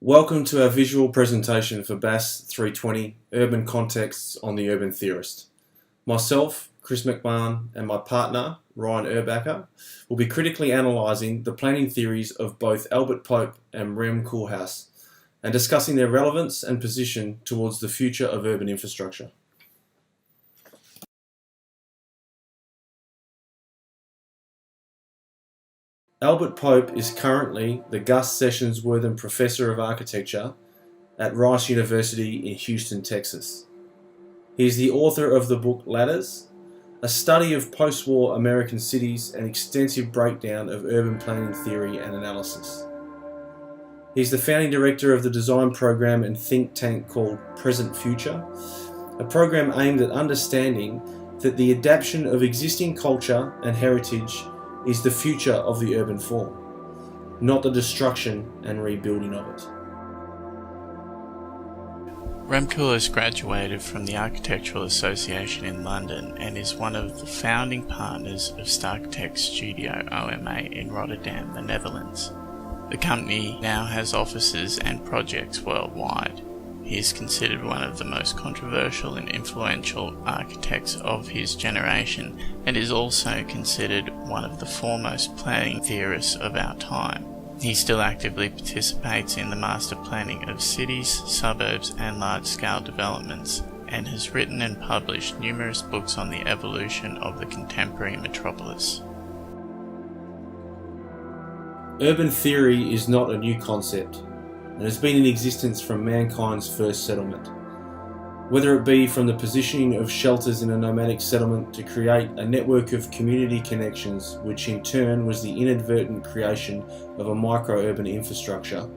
Welcome to our visual presentation for BAS320, Urban Contexts on the Urban Theorist. Myself, Chris McMahon, and my partner, Ryan Erbacher, will be critically analysing the planning theories of both Albert Pope and Koolhaas and discussing their relevance and position towards the future of urban infrastructure. Albert Pope is currently the Gus Sessionsworthen Professor of Architecture at Rice University in Houston, Texas. He is the author of the book Ladders, a study of post-war American cities and extensive breakdown of urban planning theory and analysis. He is the founding director of the design program and think tank called Present Future, a program aimed at understanding that the adaptation of existing culture and heritage is the future of the urban form, not the destruction and rebuilding of it. Koolhaas graduated from the Architectural Association in London and is one of the founding partners of Starchitect Studio OMA in Rotterdam, the Netherlands. The company now has offices and projects worldwide. He is considered one of the most controversial and influential architects of his generation and is also considered one of the foremost planning theorists of our time. He still actively participates in the master planning of cities, suburbs and large-scale developments and has written and published numerous books on the evolution of the contemporary metropolis. Urban theory is not a new concept and has been in existence from mankind's first settlement. Whether it be from the positioning of shelters in a nomadic settlement to create a network of community connections, which in turn was the inadvertent creation of a micro-urban infrastructure,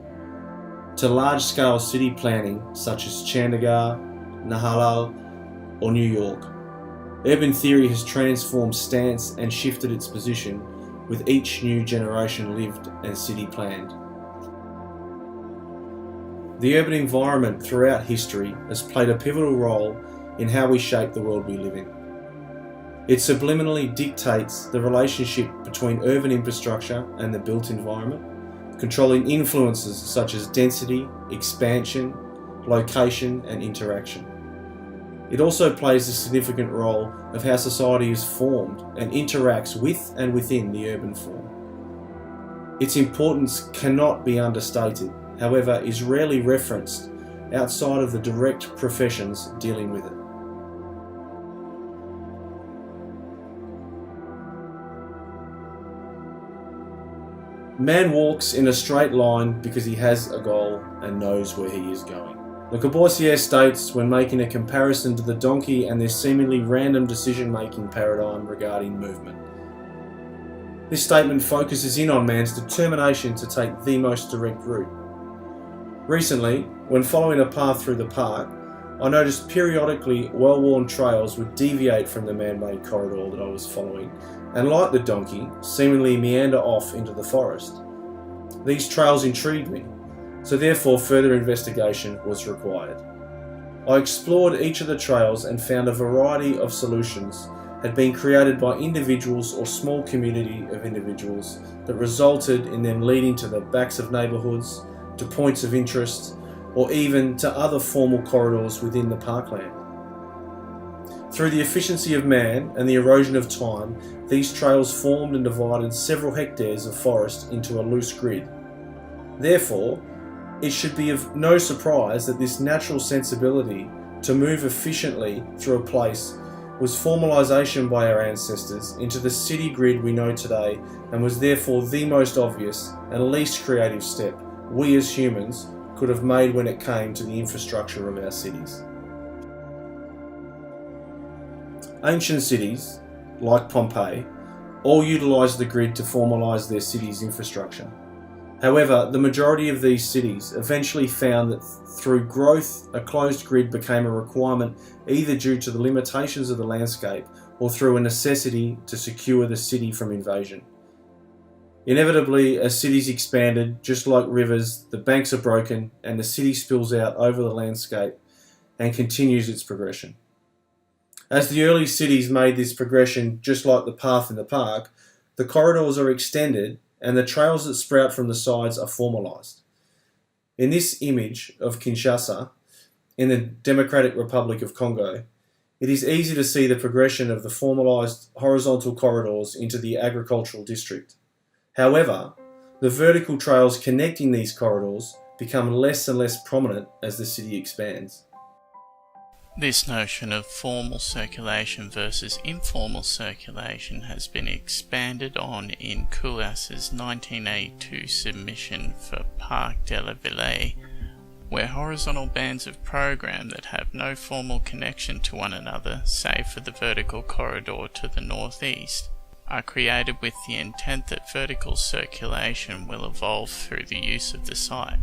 to large-scale city planning such as Chandigarh, Nahalal or New York, urban theory has transformed stance and shifted its position with each new generation lived and city planned. The urban environment throughout history has played a pivotal role in how we shape the world we live in. It subliminally dictates the relationship between urban infrastructure and the built environment, controlling influences such as density, expansion, location and interaction. It also plays a significant role of how society is formed and interacts with and within the urban form. Its importance cannot be understated, however, is rarely referenced outside of the direct professions dealing with it. Man walks in a straight line because he has a goal and knows where he is going. Le Corbusier states when making a comparison to the donkey and their seemingly random decision-making paradigm regarding movement. This statement focuses in on man's determination to take the most direct route. Recently, when following a path through the park, I noticed periodically well-worn trails would deviate from the man-made corridor that I was following and, like the donkey, seemingly meander off into the forest. These trails intrigued me, so therefore further investigation was required. I explored each of the trails and found a variety of solutions had been created by individuals or small community of individuals that resulted in them leading to the backs of neighbourhoods, to points of interest, or even to other formal corridors within the parkland. Through the efficiency of man and the erosion of time, these trails formed and divided several hectares of forest into a loose grid. Therefore, it should be of no surprise that this natural sensibility to move efficiently through a place was formalisation by our ancestors into the city grid we know today and was therefore the most obvious and least creative step we as humans could have made when it came to the infrastructure of our cities. Ancient cities, like Pompeii, all utilised the grid to formalise their city's infrastructure. However, the majority of these cities eventually found that through growth, a closed grid became a requirement either due to the limitations of the landscape or through a necessity to secure the city from invasion. Inevitably, as cities expanded, just like rivers, the banks are broken and the city spills out over the landscape and continues its progression. As the early cities made this progression just like the path in the park, the corridors are extended and the trails that sprout from the sides are formalised. In this image of Kinshasa, in the Democratic Republic of Congo, it is easy to see the progression of the formalised horizontal corridors into the agricultural district. However, the vertical trails connecting these corridors become less and less prominent as the city expands. This notion of formal circulation versus informal circulation has been expanded on in Koolhaas's 1982 submission for Parc de la Ville, where horizontal bands of program that have no formal connection to one another, save for the vertical corridor to the northeast, are created with the intent that vertical circulation will evolve through the use of the site.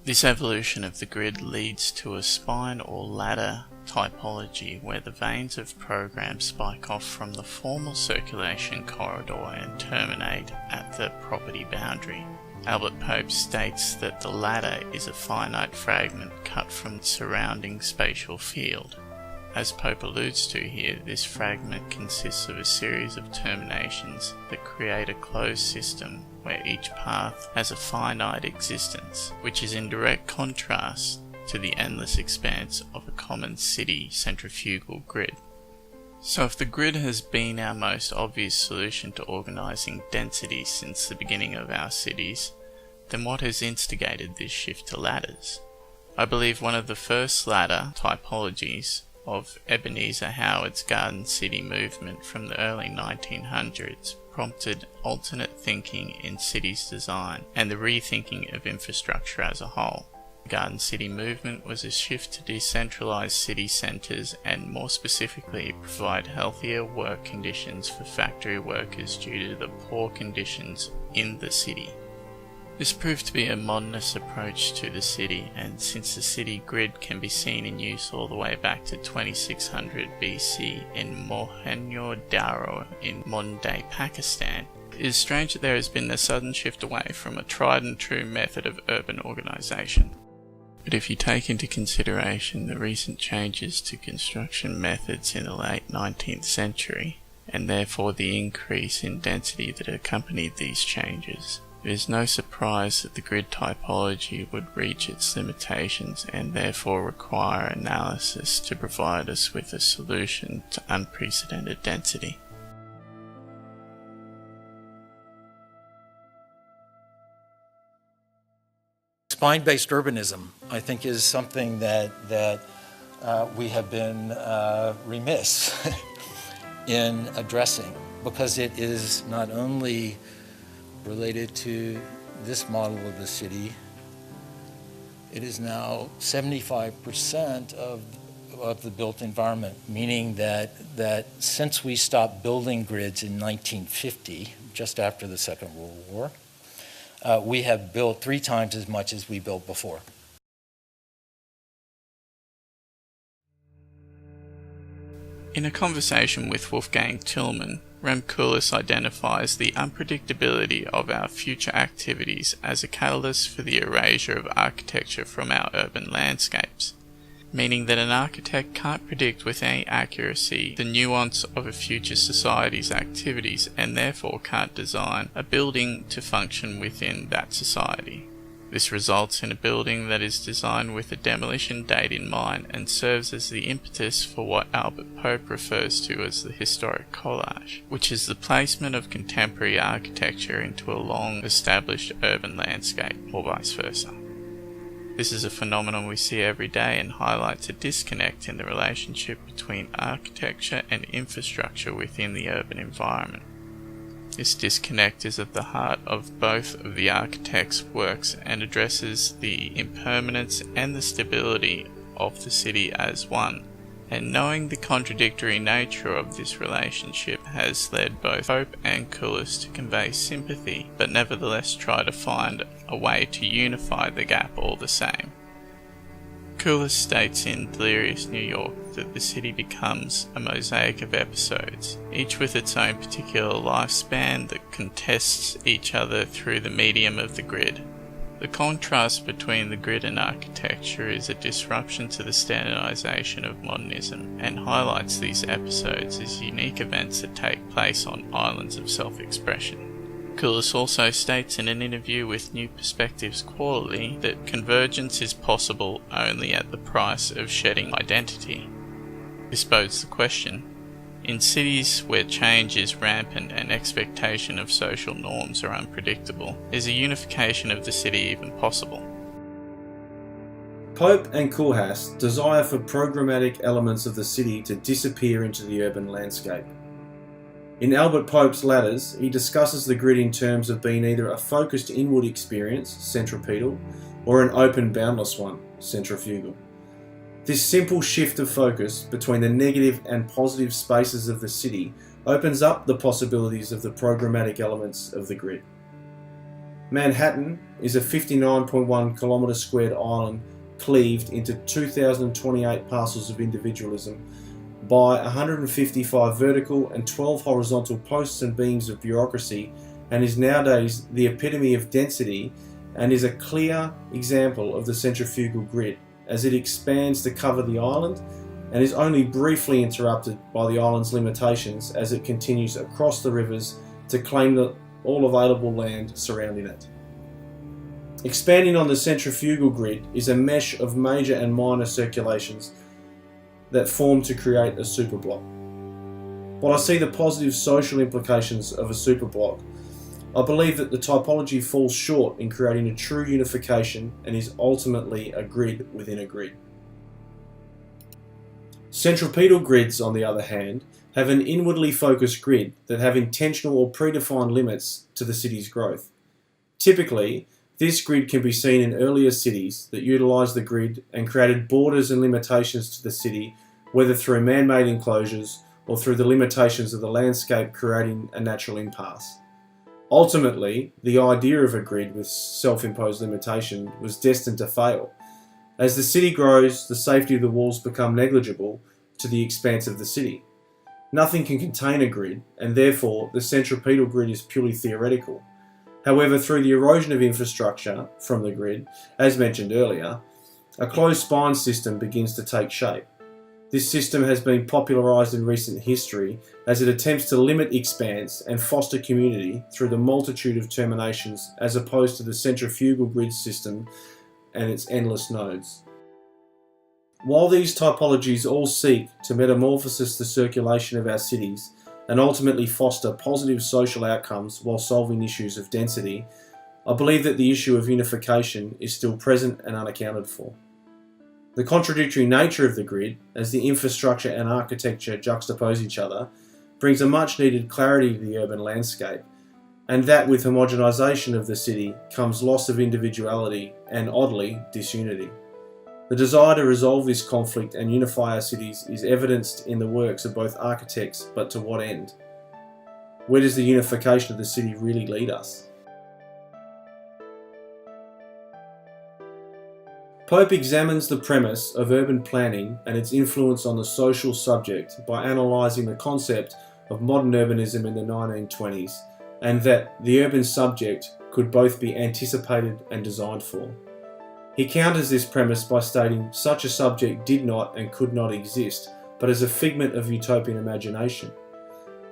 This evolution of the grid leads to a spine or ladder typology where the veins of program spike off from the formal circulation corridor and terminate at the property boundary. Albert Pope states that the ladder is a finite fragment cut from the surrounding spatial field. As Pope alludes to here, this fragment consists of a series of terminations that create a closed system where each path has a finite existence, which is in direct contrast to the endless expanse of a common city centrifugal grid. So if the grid has been our most obvious solution to organising density since the beginning of our cities, then what has instigated this shift to ladders? I believe one of the first ladder typologies of Ebenezer Howard's Garden City movement from the early 1900s prompted alternate thinking in cities design and the rethinking of infrastructure as a whole. The Garden City movement was a shift to decentralise city centres and more specifically provide healthier work conditions for factory workers due to the poor conditions in the city. This proved to be a modernist approach to the city, and since the city grid can be seen in use all the way back to 2600 BC in Mohenjo-Daro in modern-day Pakistan, it is strange that there has been a sudden shift away from a tried-and-true method of urban organisation. But if you take into consideration the recent changes to construction methods in the late 19th century, and therefore the increase in density that accompanied these changes, it is no surprise that the grid typology would reach its limitations and therefore require analysis to provide us with a solution to unprecedented density. Spine-based urbanism, I think, is something that we have been remiss in addressing, because it is not only related to this model of the city, it is now 75% of the built environment, meaning that since we stopped building grids in 1950, just after the Second World War, we have built 3 times as much as we built before. In a conversation with Wolfgang Tillman, Rem Koolhaas identifies the unpredictability of our future activities as a catalyst for the erasure of architecture from our urban landscapes, meaning that an architect can't predict with any accuracy the nuance of a future society's activities and therefore can't design a building to function within that society. This results in a building that is designed with a demolition date in mind and serves as the impetus for what Albert Pope refers to as the historic collage, which is the placement of contemporary architecture into a long-established urban landscape, or vice versa. This is a phenomenon we see every day and highlights a disconnect in the relationship between architecture and infrastructure within the urban environment. This disconnect is at the heart of both of the architect's works and addresses the impermanence and the stability of the city as one. And knowing the contradictory nature of this relationship has led both Pope and Koolhaas to convey sympathy, but nevertheless try to find a way to unify the gap all the same. Koolhaas states in Delirious New York that the city becomes a mosaic of episodes, each with its own particular lifespan that contests each other through the medium of the grid. The contrast between the grid and architecture is a disruption to the standardization of modernism and highlights these episodes as unique events that take place on islands of self-expression. Koolhaas also states in an interview with New Perspectives Quarterly that convergence is possible only at the price of shedding identity. This poses the question: in cities where change is rampant and expectation of social norms are unpredictable, is a unification of the city even possible? Pope and Koolhaas desire for programmatic elements of the city to disappear into the urban landscape. In Albert Pope's Ladders, he discusses the grid in terms of being either a focused inward experience, centripetal, or an open boundless one, centrifugal. This simple shift of focus between the negative and positive spaces of the city opens up the possibilities of the programmatic elements of the grid. Manhattan is a 59.1 km squared island cleaved into 2,028 parcels of individualism by 155 vertical and 12 horizontal posts and beams of bureaucracy, and is nowadays the epitome of density and is a clear example of the centrifugal grid, as it expands to cover the island and is only briefly interrupted by the island's limitations as it continues across the rivers to claim all available land surrounding it. Expanding on the centrifugal grid is a mesh of major and minor circulations that form to create a superblock. While I see the positive social implications of a superblock, I believe that the typology falls short in creating a true unification and is ultimately a grid within a grid. Centripetal grids, on the other hand, have an inwardly focused grid that have intentional or predefined limits to the city's growth. Typically, this grid can be seen in earlier cities that utilised the grid and created borders and limitations to the city, whether through man-made enclosures or through the limitations of the landscape creating a natural impasse. Ultimately, the idea of a grid with self-imposed limitation was destined to fail. As the city grows, the safety of the walls become negligible to the expanse of the city. Nothing can contain a grid, and therefore the centripetal grid is purely theoretical. However, through the erosion of infrastructure from the grid, as mentioned earlier, a closed spine system begins to take shape. This system has been popularised in recent history as it attempts to limit expanse and foster community through the multitude of terminations, as opposed to the centrifugal grid system and its endless nodes. While these typologies all seek to metamorphose the circulation of our cities and ultimately foster positive social outcomes while solving issues of density, I believe that the issue of unification is still present and unaccounted for. The contradictory nature of the grid, as the infrastructure and architecture juxtapose each other, brings a much needed clarity to the urban landscape, and that with homogenisation of the city comes loss of individuality and, oddly, disunity. The desire to resolve this conflict and unify our cities is evidenced in the works of both architects, but to what end? Where does the unification of the city really lead us? Pope examines the premise of urban planning and its influence on the social subject by analysing the concept of modern urbanism in the 1920s, and that the urban subject could both be anticipated and designed for. He counters this premise by stating such a subject did not and could not exist, but as a figment of utopian imagination.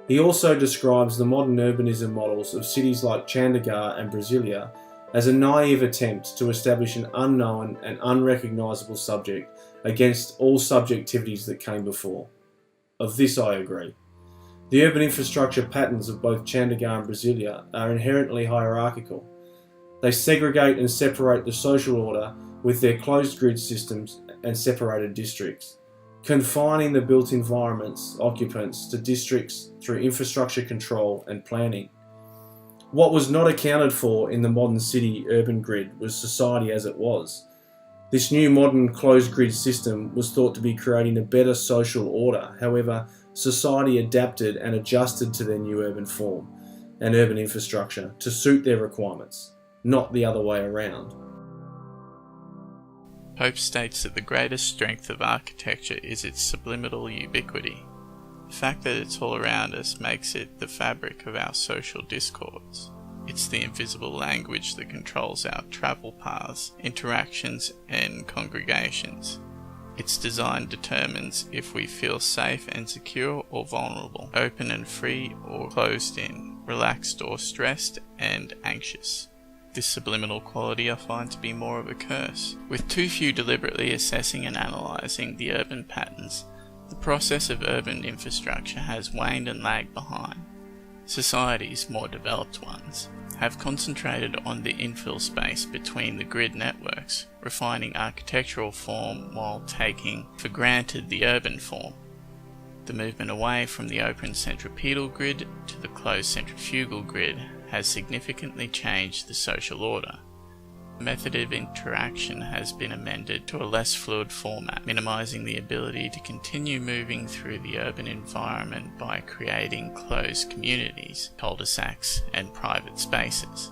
He also describes the modern urbanism models of cities like Chandigarh and Brasilia as a naive attempt to establish an unknown and unrecognisable subject against all subjectivities that came before. Of this I agree. The urban infrastructure patterns of both Chandigarh and Brasilia are inherently hierarchical. They segregate and separate the social order with their closed grid systems and separated districts, confining the built environment's occupants to districts through infrastructure control and planning. What was not accounted for in the modern city urban grid was society as it was. This new modern closed grid system was thought to be creating a better social order. However, society adapted and adjusted to their new urban form and urban infrastructure to suit their requirements, not the other way around. Pope states that the greatest strength of architecture is its subliminal ubiquity. The fact that it's all around us makes it the fabric of our social discourse. It's the invisible language that controls our travel paths, interactions, and congregations. Its design determines if we feel safe and secure or vulnerable, open and free or closed in, relaxed or stressed, and anxious. This subliminal quality I find to be more of a curse. With too few deliberately assessing and analysing the urban patterns, the process of urban infrastructure has waned and lagged behind. Societies, more developed ones, have concentrated on the infill space between the grid networks, refining architectural form while taking for granted the urban form. The movement away from the open centripetal grid to the closed centrifugal grid has significantly changed the social order. The method of interaction has been amended to a less fluid format, minimizing the ability to continue moving through the urban environment by creating closed communities, cul-de-sacs, and private spaces.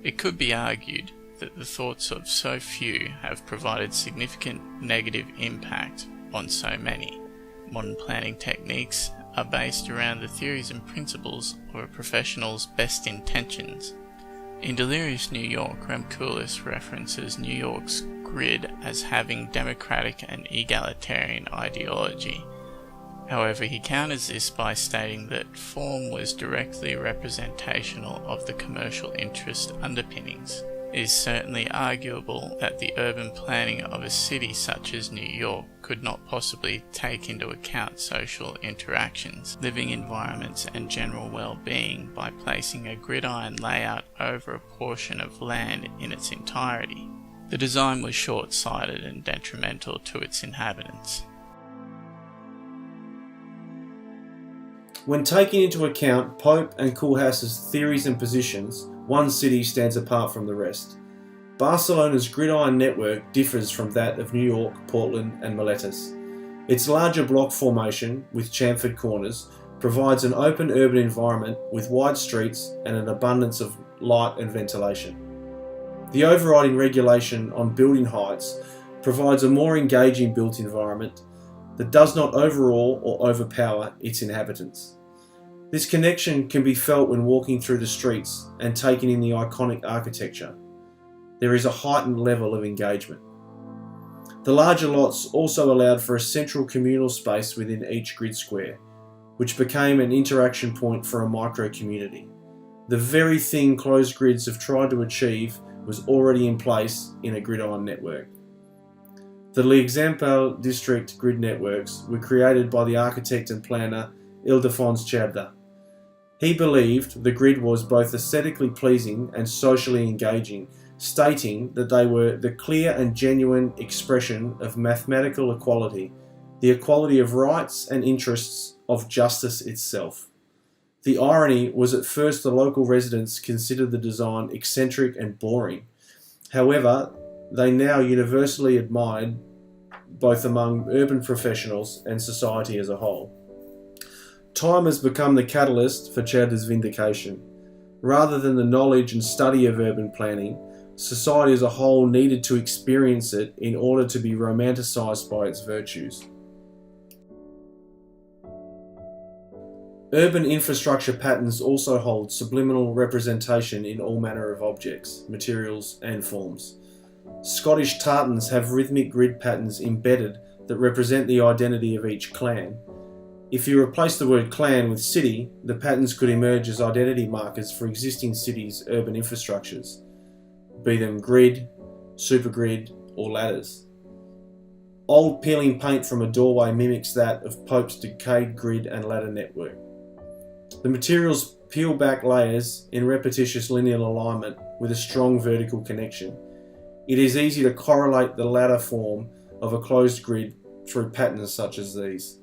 It could be argued that the thoughts of so few have provided significant negative impact on so many. Modern planning techniques are based around the theories and principles of a professional's best intentions. In Delirious New York, Koolhaas references New York's grid as having democratic and egalitarian ideology. However, he counters this by stating that form was directly representational of the commercial interest underpinnings. It is certainly arguable that the urban planning of a city such as New York could not possibly take into account social interactions, living environments, and general well-being by placing a gridiron layout over a portion of land in its entirety. The design was short-sighted and detrimental to its inhabitants. When taking into account Pope and Koolhaas's theories and positions, one city stands apart from the rest. Barcelona's gridiron network differs from that of New York, Portland and Miletus. Its larger block formation, with chamfered corners, provides an open urban environment with wide streets and an abundance of light and ventilation. The overriding regulation on building heights provides a more engaging built environment that does not overawe or overpower its inhabitants. This connection can be felt when walking through the streets and taking in the iconic architecture. There is a heightened level of engagement. The larger lots also allowed for a central communal space within each grid square, which became an interaction point for a micro-community. The very thing closed grids have tried to achieve was already in place in a gridiron network. The L'Exemple district grid networks were created by the architect and planner Ildefonso Cerda. He believed the grid was both aesthetically pleasing and socially engaging, stating that they were the clear and genuine expression of mathematical equality, the equality of rights and interests of justice itself. The irony was at first the local residents considered the design eccentric and boring. However, they now universally admired both among urban professionals and society as a whole. Time has become the catalyst for Cerda's vindication. Rather than the knowledge and study of urban planning, society as a whole needed to experience it in order to be romanticised by its virtues. Urban infrastructure patterns also hold subliminal representation in all manner of objects, materials and forms. Scottish tartans have rhythmic grid patterns embedded that represent the identity of each clan. If you replace the word clan with city, the patterns could emerge as identity markers for existing cities' urban infrastructures, be them grid, supergrid or ladders. Old peeling paint from a doorway mimics that of Pope's decayed grid and ladder network. The materials peel back layers in repetitious linear alignment with a strong vertical connection. It is easy to correlate the ladder form of a closed grid through patterns such as these.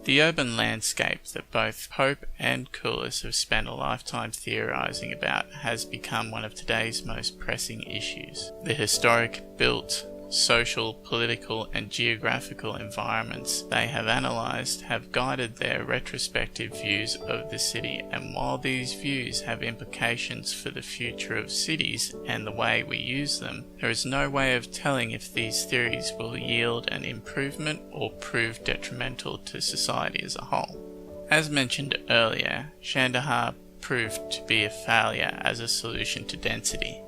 The urban landscape that both Pope and Koolhaas have spent a lifetime theorising about has become one of today's most pressing issues. The historic, built, social, political and geographical environments they have analysed have guided their retrospective views of the city, and while these views have implications for the future of cities and the way we use them, there is no way of telling if these theories will yield an improvement or prove detrimental to society as a whole. As mentioned earlier, Kandahar proved to be a failure as a solution to density.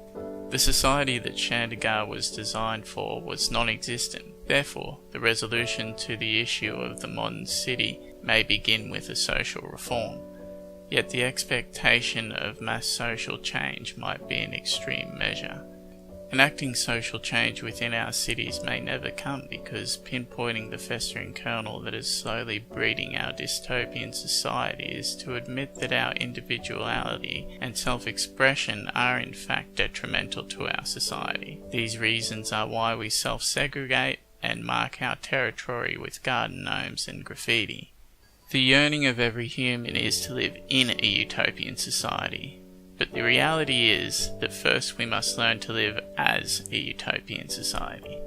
The society that Kandahar was designed for was non-existent. Therefore, the resolution to the issue of the modern city may begin with a social reform, yet the expectation of mass social change might be an extreme measure. Enacting social change within our cities may never come because pinpointing the festering kernel that is slowly breeding our dystopian society is to admit that our individuality and self-expression are in fact detrimental to our society. These reasons are why we self-segregate and mark our territory with garden gnomes and graffiti. The yearning of every human is to live in a utopian society. But the reality is that first we must learn to live as a utopian society.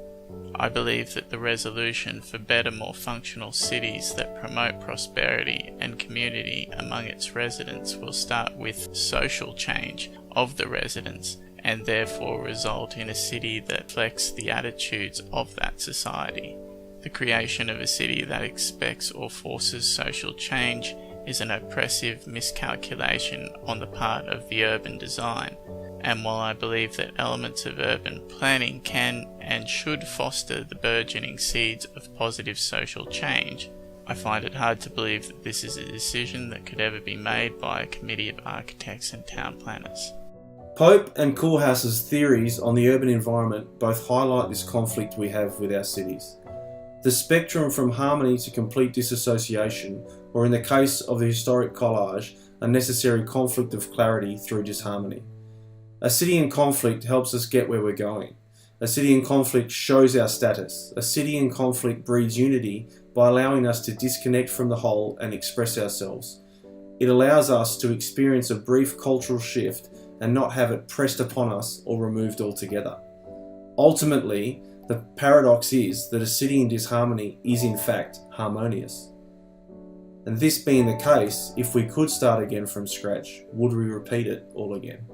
I believe that the resolution for better, more functional cities that promote prosperity and community among its residents will start with social change of the residents and therefore result in a city that reflects the attitudes of that society. The creation of a city that expects or forces social change is an oppressive miscalculation on the part of the urban design, and while I believe that elements of urban planning can and should foster the burgeoning seeds of positive social change, I find it hard to believe that this is a decision that could ever be made by a committee of architects and town planners. Pope and Koolhaas's theories on the urban environment both highlight this conflict we have with our cities. The spectrum from harmony to complete disassociation, or in the case of the historic Koolhaas, a necessary conflict of clarity through disharmony. A city in conflict helps us get where we're going. A city in conflict shows our status. A city in conflict breeds unity by allowing us to disconnect from the whole and express ourselves. It allows us to experience a brief cultural shift and not have it pressed upon us or removed altogether. Ultimately, the paradox is that a city in disharmony is in fact harmonious. And this being the case, if we could start again from scratch, would we repeat it all again?